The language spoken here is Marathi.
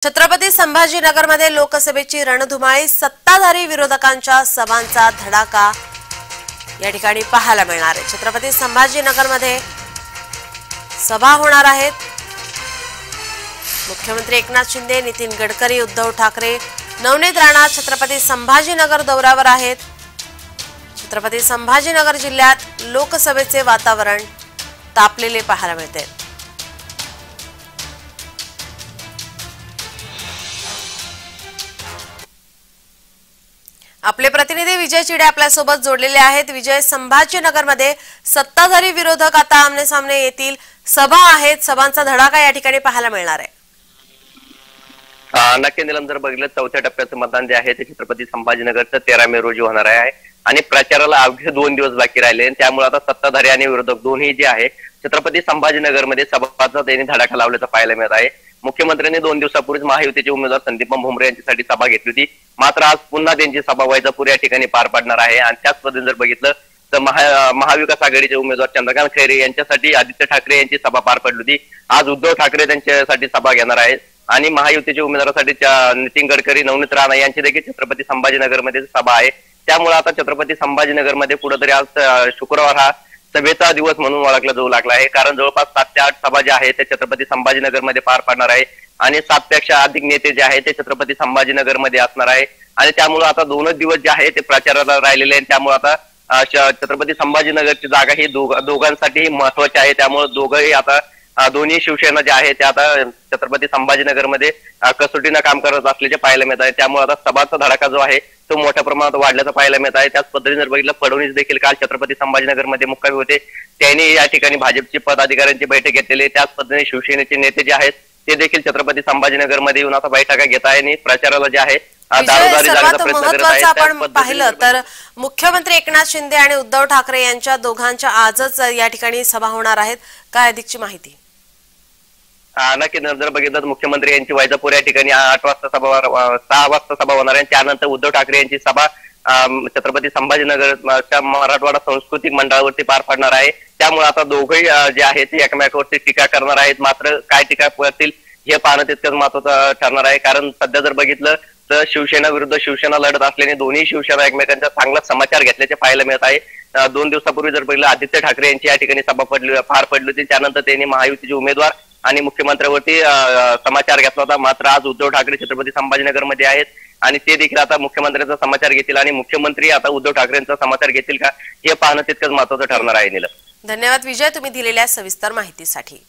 छत्रपती संभाजीनगरमध्ये लोकसभेची रणधुमाळी, सत्ताधारी विरोधकांच्या सभांचा धडाका या ठिकाणी पाहायला मिळणार आहे। छत्रपती संभाजीनगरमध्ये सभा होणार आहेत। मुख्यमंत्री एकनाथ शिंदे, नितीन गडकरी, उद्धव ठाकरे, नवनीत राणा छत्रपती संभाजीनगर दौऱ्यावर आहेत। छत्रपती संभाजीनगर जिल्ह्यात लोकसभेचे वातावरण तापलेले पाहायला मिळते। आपले प्रतिनिधी विजय चिडे आपल्यासोबत जोडलेले आहेत। विजय, संभाजीनगरमध्ये सत्ताधारी विरोधक आता आमने सामने येतील, सभा आहेत, सभांचा धडाका या ठिकाणी पाहायला मिळणार आहे। नक्की निलम, जर बघितलं चौथ्या टप्प्याचं मतदान जे आहे ते छत्रपती संभाजीनगरचं 13 मे रोजी होणार आहे आणि प्रचाराला अवघे 2 दिवस बाकी राहिले। त्यामुळे आता सत्ताधारी आणि विरोधक दोन्ही जे आहे छत्रपती संभाजीनगरमध्ये सभाचा त्यांनी धडाका लावल्याचं पाहायला मिळत आहे। मुख्यमंत्र्यांनी 2 दिवसापूर्वीच महायुतीचे उमेदवार संदीप भुमरे यांच्यासाठी सभा घेतली होती, मात्र आज पुन्हा त्यांची सभा वैजापूर या ठिकाणी पार पडणार आहे। आणि त्याच पद्धतीने जर बघितलं तर महाविकास आघाडीचे उमेदवार चंद्रकांत खैरे यांच्यासाठी आदित्य ठाकरे यांची सभा पार पडली होती। आज उद्धव ठाकरे त्यांच्यासाठी सभा घेणार आहेत आणि महायुतीच्या उमेदवारासाठी नितीन गडकरी, नवनीत राणा यांची देखील छत्रपती संभाजीनगरमध्ये सभा आहे। त्यामुळे आता छत्रपती संभाजीनगरमध्ये कुठेतरी आज शुक्रवार हा सभेचा दिवस म्हणून ओळखला जाऊ लागला आहे, कारण जवळपास 7 ते 8 सभा ज्या आहेत ते छत्रपती संभाजीनगरमध्ये पार पडणार आहे आणि 7 पेक्षा अधिक नेते जे आहेत ते छत्रपती संभाजीनगरमध्ये असणार आहे। आणि त्यामुळे आता 2 दिवस जे आहे ते प्रचाराला राहिलेले आहेत। त्यामुळे आता छत्रपती संभाजीनगरची जागा ही दोघांसाठी महत्वाची आहे। त्यामुळे दोघंही आता दोन्ही शिवसेना जे आहे ते आता छत्रपती संभाजीनगरमध्ये कसोटीनं काम करत असल्याचे पाहायला मिळत आहे। त्यामुळे आता सभाचा धडाका जो आहे तो मोठ्या प्रमाणात वाढल्याचं पाहायला मिळत आहे। त्याच पद्धतीने जर बघितलं, फडणवीस देखील काल छत्रपती संभाजीनगरमध्ये मुक्कामी होते, त्यांनी या ठिकाणी भाजपची पदाधिकाऱ्यांची बैठक घेतलेली। त्याच पद्धतीने शिवसेनेचे नेते जे आहेत ते देखील छत्रपती संभाजीनगरमध्ये येऊन आता बैठका घेत आहे आणि प्रचाराला जे आहे दारोदारी जाण्याचा प्रयत्न करत आहेत। आपण पाहिलं तर मुख्यमंत्री एकनाथ शिंदे आणि उद्धव ठाकरे यांच्या दोघांच्या आजच या ठिकाणी सभा होणार आहेत, काय अधिकची माहिती? नक्की जर बघितलं तर मुख्यमंत्री यांची वैजापूर या ठिकाणी 8 वाजता सभा 6 वाजता सभा होणार आहे। त्यानंतर उद्धव ठाकरे यांची सभा छत्रपती संभाजीनगरच्या मराठवाडा सांस्कृतिक मंडळावरती पार पडणार आहे। त्यामुळे आता दोघेही जे आहेत ते एकमेकावरती टीका करणार आहेत, मात्र काय टीका करतील हे पाहणं तितकंच महत्वाचं ठरणार आहे। कारण सध्या जर बघितलं तर शिवसेना विरुद्ध शिवसेना लढत असल्याने दोन्ही शिवसेना एकमेकांचा चांगला समाचार घेतल्याचे पाहायला मिळत आहे। 2 दिवसापूर्वी जर बघितलं आदित्य ठाकरे यांची या ठिकाणी सभा पार पडली होती, त्यानंतर त्यांनी महायुतीचे उमेदवार आणि मुख्यमंत्र्यावरती समाचार घेतला होता। मात्र आज उद्धव ठाकरे छत्रपती संभाजीनगरमध्ये आहेत आणि ते देखील आता मुख्यमंत्र्यांचा समाचार घेतील आणि मुख्यमंत्री आता उद्धव ठाकरेंचा समाचार घेतील का हे पाहणं तितकंच महत्वाचं ठरणार आहे। नीलम, धन्यवाद विजय, तुम्ही दिलेल्या सविस्तर माहितीसाठी।